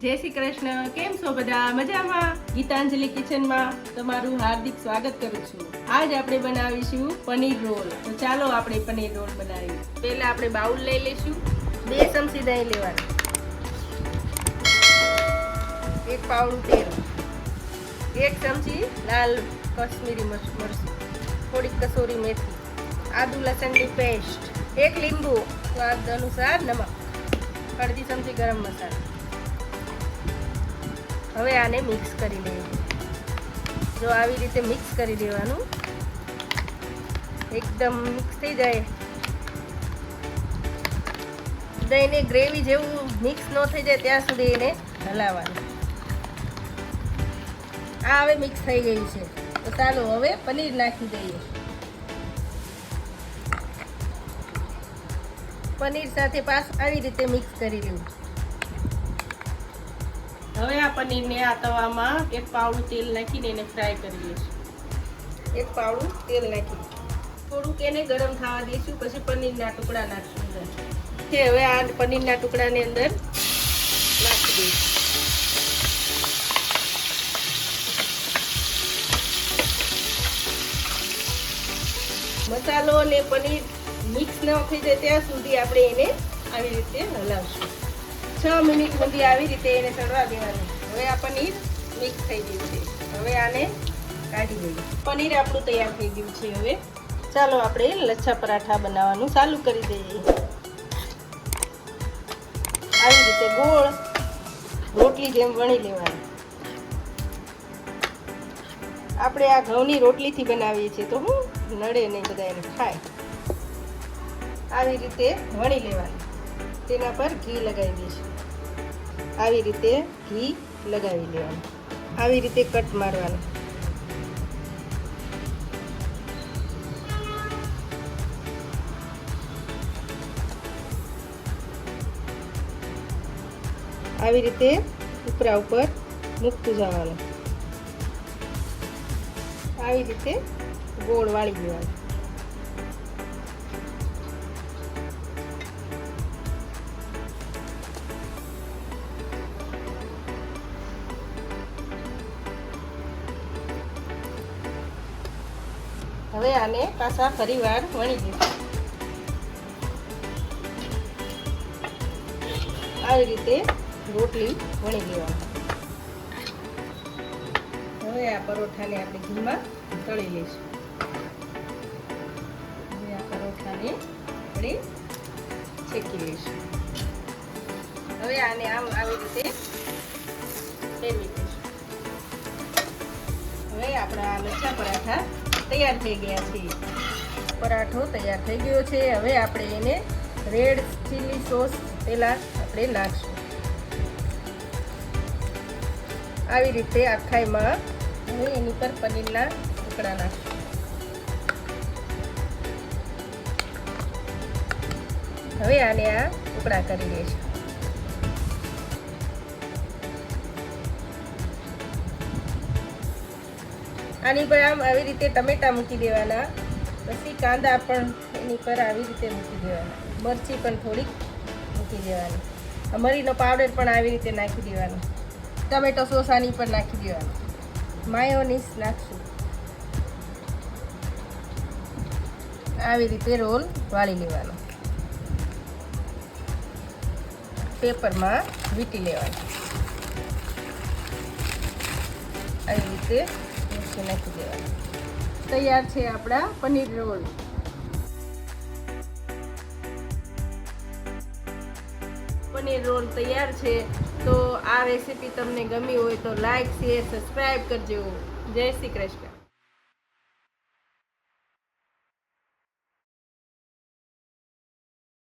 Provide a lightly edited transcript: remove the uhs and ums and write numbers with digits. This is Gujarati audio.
જય શ્રી કૃષ્ણ. કેમ છો બધા? મજામાં? ગીતાંજલિ કિચનમાં તમારું હાર્દિક સ્વાગત કરું છું. આજ આપણે બનાવીશું પનીર રોલ. તો ચાલો આપણે પનીર રોલ બનાવીએ. પહેલા આપણે બાઉલ લઈ લઈશું. 2 ચમચી દહીં લેવાનું, 1 પાવડું તેલ, 1 ચમચી લાલ કશ્મીરી મરચું, થોડીક કસૂરી મેથી, આદુ લસણની પેસ્ટ, 1 લીંબુ, સ્વાદ અનુસાર નમક, અડધી ચમચી ગરમ મસાલો. હવે આને મિક્સ કરી લેવું. જો આવી રીતે મિક્સ કરી દેવાનું, એકદમ મિક્સ થઈ જાય. દહીંને ગ્રેવી જેવું મિક્સ ન થઈ જાય ત્યાં સુધી એને હલાવવાનું. આ હવે મિક્સ થઈ ગયું છે, તો ચાલો હવે પનીર નાખી દઈએ. પનીર સાથે પાછું આવી રીતે મિક્સ કરી લેવું. હવે આ પનીરને આ તવામાં 1 પાવડું તેલ નાખીને એને ફ્રાય કરી લઈશું. 1 પાવડું તેલ નાખી થોડુંક એને ગરમ થવા દઈશું, પછી પનીરના ટુકડા નાખશું અંદર. હવે આ પનીરના ટુકડાને અંદર નાખી દઈશું. મસાલો અને પનીર મિક્સ ન થઈ જાય ત્યાં સુધી આપણે એને આવી રીતે હલાવશું. 6 મિનિટ સુધી આવી રીતે એને ચડવા દેવાનું. હવે આ પનીર મિક્સ થઈ ગયું છે. હવે આને કાઢી દઈએ. પનીર આપણું તૈયાર થઈ ગયું છે. હવે ચાલો આપણે લચ્છા પરાઠા બનાવવાનું ચાલુ કરી દઈએ. આવી રીતે ગોળ રોટલી જેમ વણી લેવાની. આપણે આ ઘઉંની રોટલીથી બનાવીએ છીએ, તો હું નડે નહીં, બધા એને ખાય. આવી રીતે વણી લેવાની. તેના પર ઘી લગાવી દઈશું. આવી રીતે ઘી લગાવી લેવાનું. આવી રીતે કટ મારવાનું. આવી રીતે ઉપરા ઉપર મૂકતું જવાનું. આવી રીતે ગોળ વાળી દેવાનું. હવે આને પાછા ફરીવાર વણી દઈશું. આવી રીતે રોટલી વણી લેવાની. હવે આ પરોઠાને આપણે ઘીમાં તળી લઈશું. હવે આ પરોઠાને આપણે શેકી લઈશું. હવે આને આમ આવી રીતે ફેરવી દઈશું. હવે આપણા લચ્છા પરાઠા તૈયાર થઈ ગયા છે. પરાઠો તૈયાર થઈ ગયો છે. હવે આપણે એને રેડ ચીલી સોસ પહેલા આપણે નાખશું. આવી રીતે આખાઈમાં હવે એની પર પનીરના ટુકડા નાખશું. હવે આને આ ટુકડા કરી દઈશું. આની પર આમ આવી રીતે ટમેટા મૂકી દેવાના. પછી કાંદા પણ એની પર આવી રીતે મૂકી દેવાના. મરચી પણ થોડીક મૂકી દેવાની. મરીનો પાવડર પણ આવી રીતે નાખી દેવાનો. ટમેટો સોસ આની પર નાખી દેવાનો. માયોનીઝ નાખશું. આવી રીતે રોલ વાળી લેવાનો. પેપરમાં વીંટી લેવાનું. આવી રીતે નાખી દેવાનું. તૈયાર છે આપણા પનીર રોલ. પનીર રોલ તૈયાર છે. તો આ રેસીપી તમને ગમી હોય તો લાઈક, શેર, સબસ્ક્રાઈબ કરજો. જય શ્રી કૃષ્ણ.